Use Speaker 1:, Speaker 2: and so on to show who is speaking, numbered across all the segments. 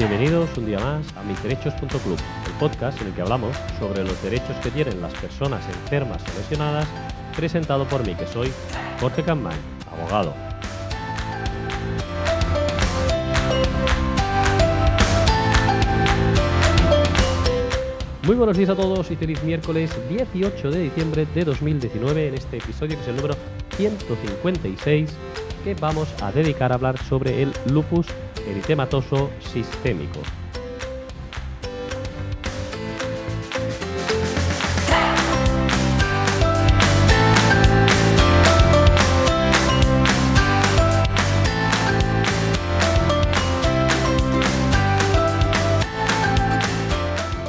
Speaker 1: Bienvenidos un día más a misderechos.club, el podcast en el que hablamos sobre los derechos que tienen las personas enfermas o lesionadas, presentado por mí, que soy Jorge Campmany, abogado. Muy buenos días a todos y feliz miércoles 18 de diciembre de 2019 en este episodio que es el número 156 que vamos a dedicar a hablar sobre el lupus eritematoso sistémico.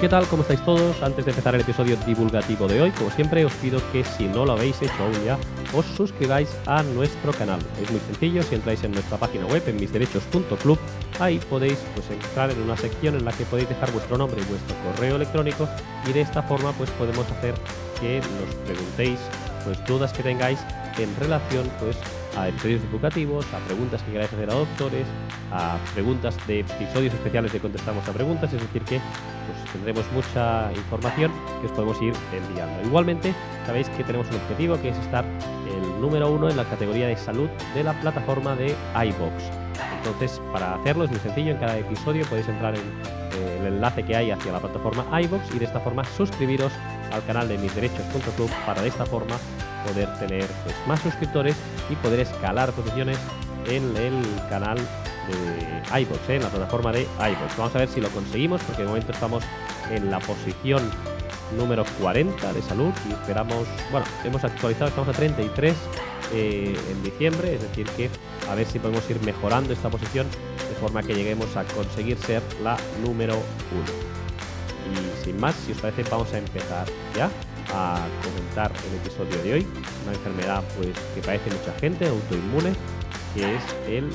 Speaker 1: ¿Qué tal? ¿Cómo estáis todos? Antes de empezar el episodio divulgativo de hoy, como siempre, os pido que si no lo habéis hecho aún ya, os suscribáis a nuestro canal. Es muy sencillo, si entráis en nuestra página web, en misderechos.club, ahí podéis entrar en una sección en la que podéis dejar vuestro nombre y vuestro correo electrónico y de esta forma podemos hacer que nos preguntéis dudas que tengáis en relación a episodios divulgativos, a preguntas que queráis hacer a doctores, a preguntas de episodios especiales de contestamos a preguntas, es decir que tendremos mucha información que os podemos ir enviando. Igualmente, sabéis que tenemos un objetivo que es estar el número 1 en la categoría de salud de la plataforma de iVoox. Entonces, para hacerlo es muy sencillo, en cada episodio podéis entrar en el enlace que hay hacia la plataforma iVoox y de esta forma suscribiros al canal de misderechos.club para de esta forma poder tener más suscriptores y poder escalar posiciones en el canal de iVoox, en la plataforma de iVoox. Vamos a ver si lo conseguimos porque de momento estamos en la posición número 40 de salud y esperamos, hemos actualizado, estamos a 33 en diciembre, es decir que a ver si podemos ir mejorando esta posición de forma que lleguemos a conseguir ser la número 1. Y sin más, si os parece, vamos a empezar ya a comentar el episodio de hoy. Una enfermedad que padece mucha gente, autoinmune, que es el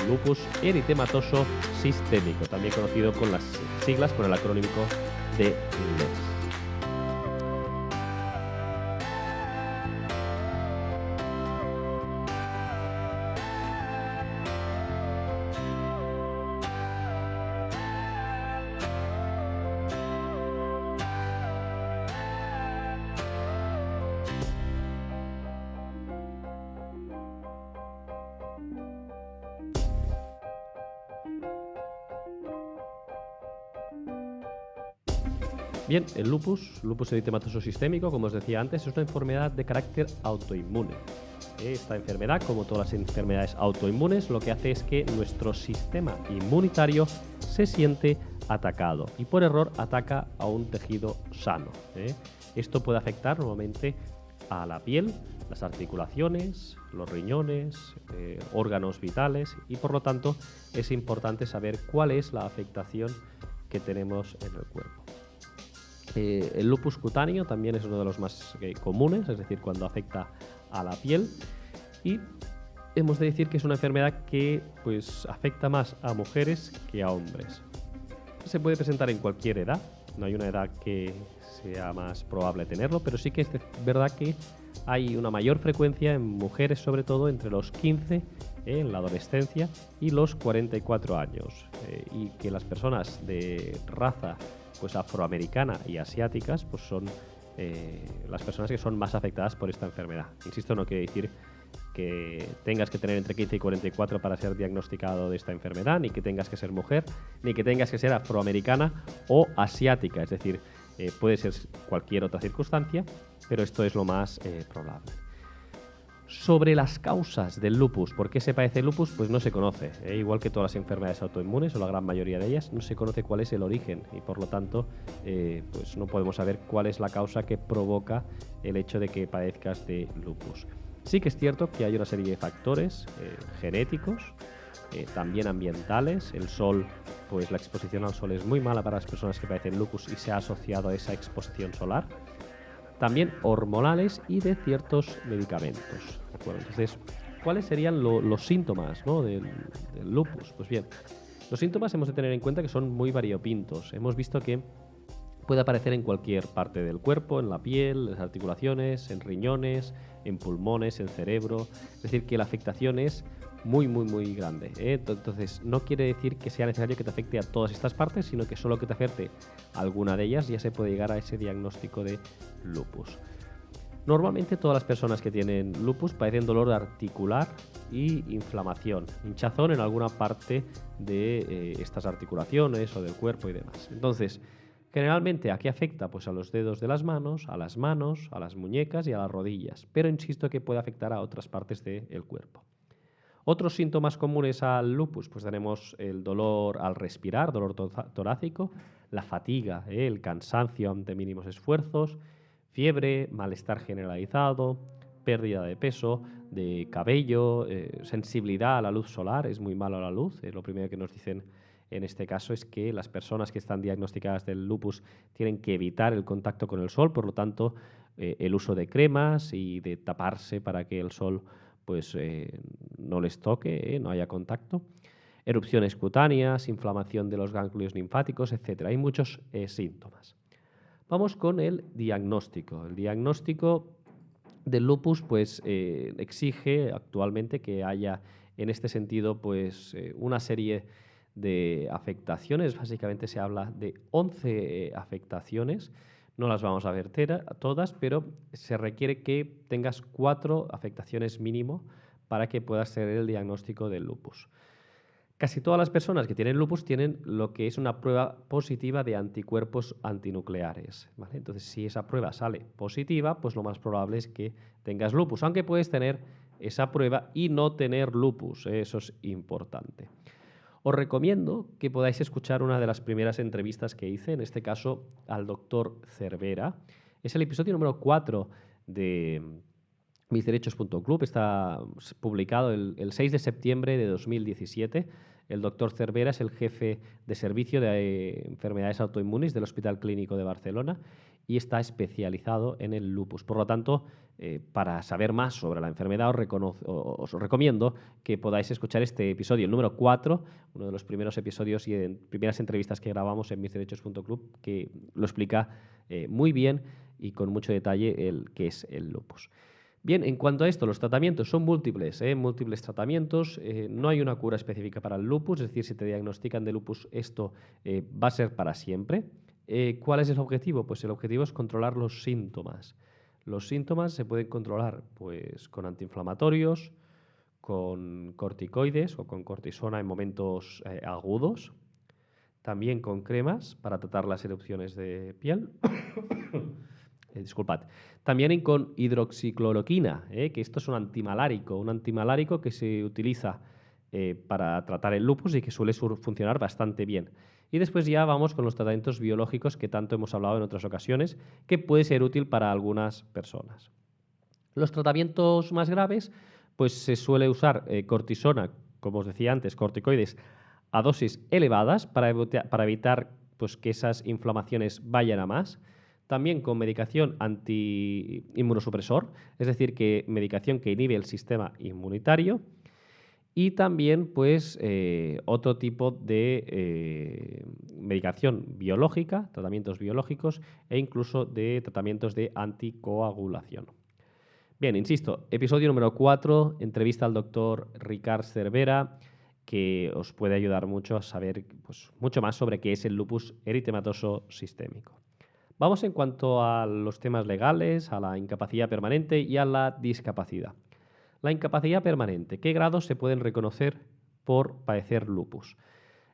Speaker 1: lupus eritematoso sistémico, también conocido con las siglas, con el acrónimo de LES. Bien, el lupus eritematoso sistémico, como os decía antes, es una enfermedad de carácter autoinmune. Esta enfermedad, como todas las enfermedades autoinmunes, lo que hace es que nuestro sistema inmunitario se siente atacado y por error ataca a un tejido sano. Esto puede afectar normalmente a la piel, las articulaciones, los riñones, órganos vitales y por lo tanto es importante saber cuál es la afectación que tenemos en el cuerpo. El lupus cutáneo también es uno de los más comunes, es decir, cuando afecta a la piel y hemos de decir que es una enfermedad que afecta más a mujeres que a hombres. Se puede presentar en cualquier edad, no hay una edad que sea más probable tenerlo, pero sí que es verdad que hay una mayor frecuencia en mujeres, sobre todo entre los 15 en la adolescencia y los 44 años, y que las personas de raza afroamericana y asiáticas son las personas que son más afectadas por esta enfermedad. Insisto, no quiere decir que tengas que tener entre 15 y 44 para ser diagnosticado de esta enfermedad, ni que tengas que ser mujer, ni que tengas que ser afroamericana o asiática, es decir, puede ser cualquier otra circunstancia, pero esto es lo más probable. Sobre las causas del lupus, ¿por qué se padece el lupus? No se conoce. Igual que todas las enfermedades autoinmunes, o la gran mayoría de ellas, no se conoce cuál es el origen y por lo tanto no podemos saber cuál es la causa que provoca el hecho de que padezcas de lupus. Sí que es cierto que hay una serie de factores genéticos, también ambientales. El sol, la exposición al sol es muy mala para las personas que padecen lupus y se ha asociado a esa exposición solar. También hormonales y de ciertos medicamentos. Entonces, ¿cuáles serían los síntomas, del lupus? Pues bien, los síntomas hemos de tener en cuenta que son muy variopintos. Hemos visto que puede aparecer en cualquier parte del cuerpo, en la piel, en las articulaciones, en riñones, en pulmones, en cerebro. Es decir, que la afectación es muy grande. Entonces, no quiere decir que sea necesario que te afecte a todas estas partes, sino que solo que te afecte a alguna de ellas ya se puede llegar a ese diagnóstico de lupus. Normalmente todas las personas que tienen lupus padecen dolor articular y inflamación, hinchazón en alguna parte de estas articulaciones o del cuerpo y demás. Entonces, generalmente, ¿a qué afecta? Pues a los dedos de las manos, a las muñecas y a las rodillas, pero insisto que puede afectar a otras partes del cuerpo. Otros síntomas comunes al lupus, pues tenemos el dolor al respirar, dolor torácico, la fatiga, el cansancio ante mínimos esfuerzos, fiebre, malestar generalizado, pérdida de peso, de cabello, sensibilidad a la luz solar, es muy malo la luz, lo primero que nos dicen en este caso es que las personas que están diagnosticadas del lupus tienen que evitar el contacto con el sol, por lo tanto, el uso de cremas y de taparse para que el sol pues, no les toque, no haya contacto. Erupciones cutáneas, inflamación de los ganglios linfáticos, etc. Hay muchos síntomas. Vamos con el diagnóstico. El diagnóstico del lupus pues, exige actualmente que haya en este sentido pues, una serie de afectaciones. Básicamente se habla de 11 afectaciones. No las vamos a ver todas, pero se requiere que tengas 4 afectaciones mínimo para que puedas hacer el diagnóstico del lupus. Casi todas las personas que tienen lupus tienen lo que es una prueba positiva de anticuerpos antinucleares, ¿vale? Entonces, si esa prueba sale positiva, pues lo más probable es que tengas lupus, aunque puedes tener esa prueba y no tener lupus, eso es importante. Os recomiendo que podáis escuchar una de las primeras entrevistas que hice, en este caso al doctor Cervera. Es el episodio número 4 de misderechos.club, está publicado el 6 de septiembre de 2017. El doctor Cervera es el jefe de servicio de enfermedades autoinmunes del Hospital Clínico de Barcelona y está especializado en el lupus. Por lo tanto, para saber más sobre la enfermedad, os recomiendo que podáis escuchar este episodio, el número 4, uno de los primeros episodios y primeras entrevistas que grabamos en misderechos.club, que lo explica muy bien y con mucho detalle qué es el lupus. Bien, en cuanto a esto, los tratamientos son múltiples, múltiples tratamientos, no hay una cura específica para el lupus, es decir, si te diagnostican de lupus, esto va a ser para siempre. ¿Cuál es el objetivo? Pues el objetivo es controlar los síntomas. Los síntomas se pueden controlar pues, con antiinflamatorios, con corticoides o con cortisona en momentos agudos, también con cremas para tratar las erupciones de piel. Disculpad. También con hidroxicloroquina, que esto es un antimalárico que se utiliza para tratar el lupus y que suele funcionar bastante bien. Y después ya vamos con los tratamientos biológicos que tanto hemos hablado en otras ocasiones, que puede ser útil para algunas personas. Los tratamientos más graves, pues se suele usar cortisona, como os decía antes, corticoides a dosis elevadas para evitar pues, que esas inflamaciones vayan a más. También con medicación anti-inmunosupresor, es decir, que medicación que inhibe el sistema inmunitario. Y también pues, otro tipo de medicación biológica, tratamientos biológicos e incluso de tratamientos de anticoagulación. Bien, insisto, episodio número 4, entrevista al doctor Ricard Cervera, que os puede ayudar mucho a saber pues, mucho más sobre qué es el lupus eritematoso sistémico. Vamos en cuanto a los temas legales, a la incapacidad permanente y a la discapacidad. La incapacidad permanente. ¿Qué grados se pueden reconocer por padecer lupus?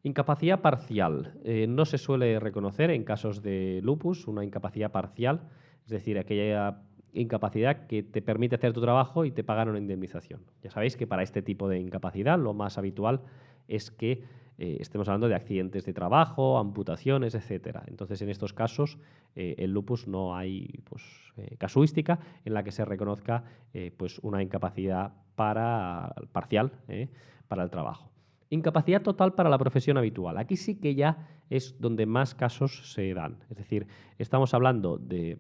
Speaker 1: Incapacidad parcial. No se suele reconocer en casos de lupus una incapacidad parcial, es decir, aquella incapacidad que te permite hacer tu trabajo y te pagan una indemnización. Ya sabéis que para este tipo de incapacidad lo más habitual es que estemos hablando de accidentes de trabajo, amputaciones, etc. Entonces, en estos casos, el lupus no hay pues, casuística en la que se reconozca pues, una incapacidad parcial para el trabajo. Incapacidad total para la profesión habitual. Aquí sí que ya es donde más casos se dan. Es decir, estamos hablando de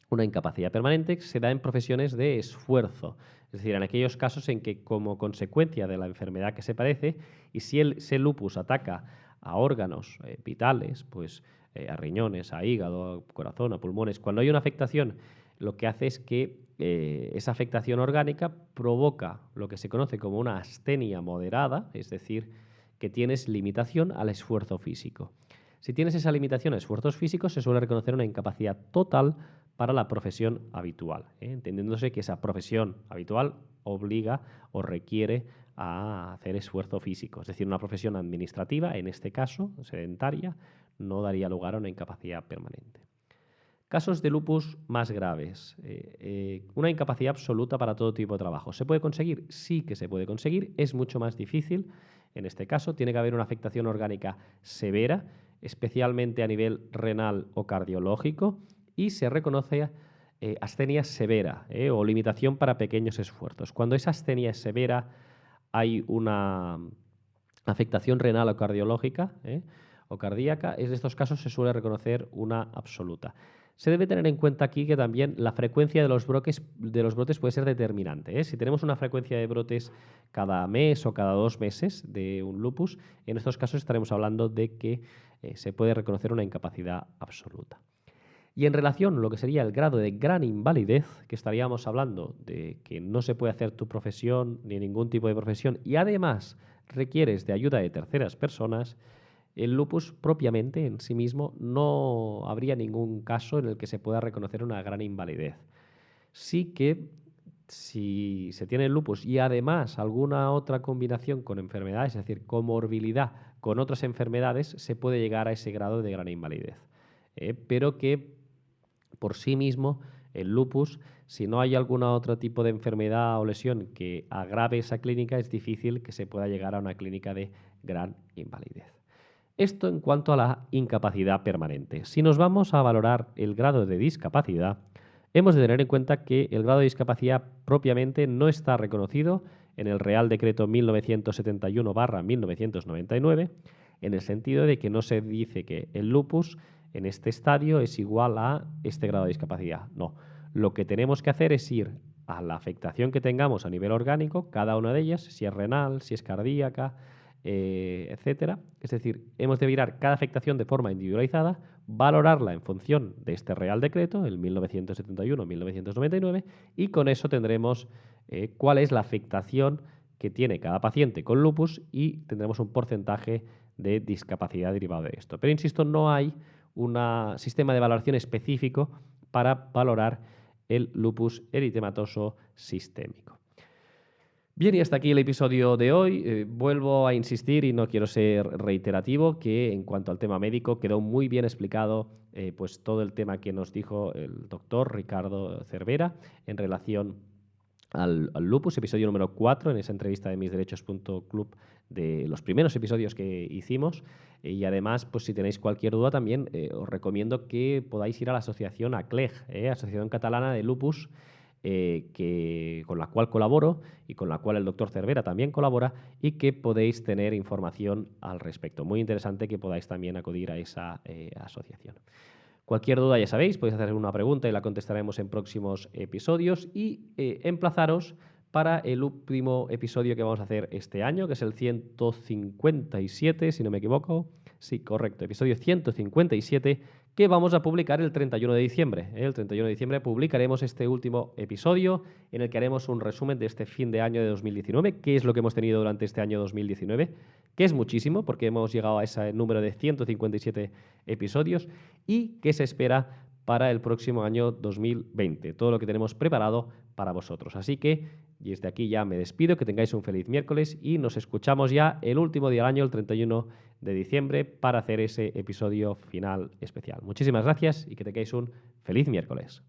Speaker 1: una incapacidad permanente que se da en profesiones de esfuerzo, es decir, en aquellos casos en que como consecuencia de la enfermedad que se padece y si ese lupus ataca a órganos vitales, pues a riñones, a hígado, a corazón, a pulmones, cuando hay una afectación lo que hace es que esa afectación orgánica provoca lo que se conoce como una astenia moderada, es decir, que tienes limitación al esfuerzo físico. Si tienes esa limitación a esfuerzos físicos, se suele reconocer una incapacidad total para la profesión habitual, entendiéndose que esa profesión habitual obliga o requiere a hacer esfuerzo físico. Es decir, una profesión administrativa, en este caso, sedentaria, no daría lugar a una incapacidad permanente. Casos de lupus más graves. Una incapacidad absoluta para todo tipo de trabajo. ¿Se puede conseguir? Sí que se puede conseguir. Es mucho más difícil. En este caso, tiene que haber una afectación orgánica severa, especialmente a nivel renal o cardiológico, y se reconoce astenia severa o limitación para pequeños esfuerzos. Cuando esa astenia es severa, hay una afectación renal o cardiológica o cardíaca. En estos casos se suele reconocer una absoluta. Se debe tener en cuenta aquí que también la frecuencia de los brotes puede ser determinante. Si tenemos una frecuencia de brotes cada mes o cada 2 meses de un lupus, en estos casos estaremos hablando de que se puede reconocer una incapacidad absoluta. Y en relación a lo que sería el grado de gran invalidez, que estaríamos hablando de que no se puede hacer tu profesión ni ningún tipo de profesión y además requieres de ayuda de terceras personas, el lupus propiamente en sí mismo no habría ningún caso en el que se pueda reconocer una gran invalidez. Sí que si se tiene el lupus y además alguna otra combinación con enfermedades, es decir, comorbilidad con otras enfermedades, se puede llegar a ese grado de gran invalidez. Pero que por sí mismo el lupus, si no hay algún otro tipo de enfermedad o lesión que agrave esa clínica, es difícil que se pueda llegar a una clínica de gran invalidez. Esto en cuanto a la incapacidad permanente. Si nos vamos a valorar el grado de discapacidad, hemos de tener en cuenta que el grado de discapacidad propiamente no está reconocido en el Real Decreto 1971/1999, en el sentido de que no se dice que el lupus en este estadio es igual a este grado de discapacidad. No, lo que tenemos que hacer es ir a la afectación que tengamos a nivel orgánico, cada una de ellas, si es renal, si es cardíaca, etcétera. Es decir, hemos de mirar cada afectación de forma individualizada, valorarla en función de este Real Decreto, el 1971-1999, y con eso tendremos cuál es la afectación que tiene cada paciente con lupus y tendremos un porcentaje de discapacidad derivado de esto. Pero insisto, no hay un sistema de valoración específico para valorar el lupus eritematoso sistémico. Bien, y hasta aquí el episodio de hoy. Vuelvo a insistir, y no quiero ser reiterativo, que en cuanto al tema médico quedó muy bien explicado pues todo el tema que nos dijo el doctor Ricardo Cervera en relación al lupus, episodio número 4, en esa entrevista de misderechos.club, de los primeros episodios que hicimos. Y además, pues si tenéis cualquier duda también, os recomiendo que podáis ir a la asociación ACLEG, Asociación Catalana de Lupus, con la cual colaboro y con la cual el doctor Cervera también colabora, y que podéis tener información al respecto. Muy interesante que podáis también acudir a esa asociación. Cualquier duda, ya sabéis, podéis hacer una pregunta y la contestaremos en próximos episodios, y emplazaros para el último episodio que vamos a hacer este año, que es el 157, si no me equivoco. Sí, correcto, episodio 157, que vamos a publicar el 31 de diciembre. El 31 de diciembre publicaremos este último episodio en el que haremos un resumen de este fin de año de 2019, qué es lo que hemos tenido durante este año 2019, que es muchísimo porque hemos llegado a ese número de 157 episodios, y qué se espera para el próximo año 2020, todo lo que tenemos preparado para vosotros. Así que desde aquí ya me despido, que tengáis un feliz miércoles y nos escuchamos ya el último día del año, el 31 de diciembre, para hacer ese episodio final especial. Muchísimas gracias y que tengáis un feliz miércoles.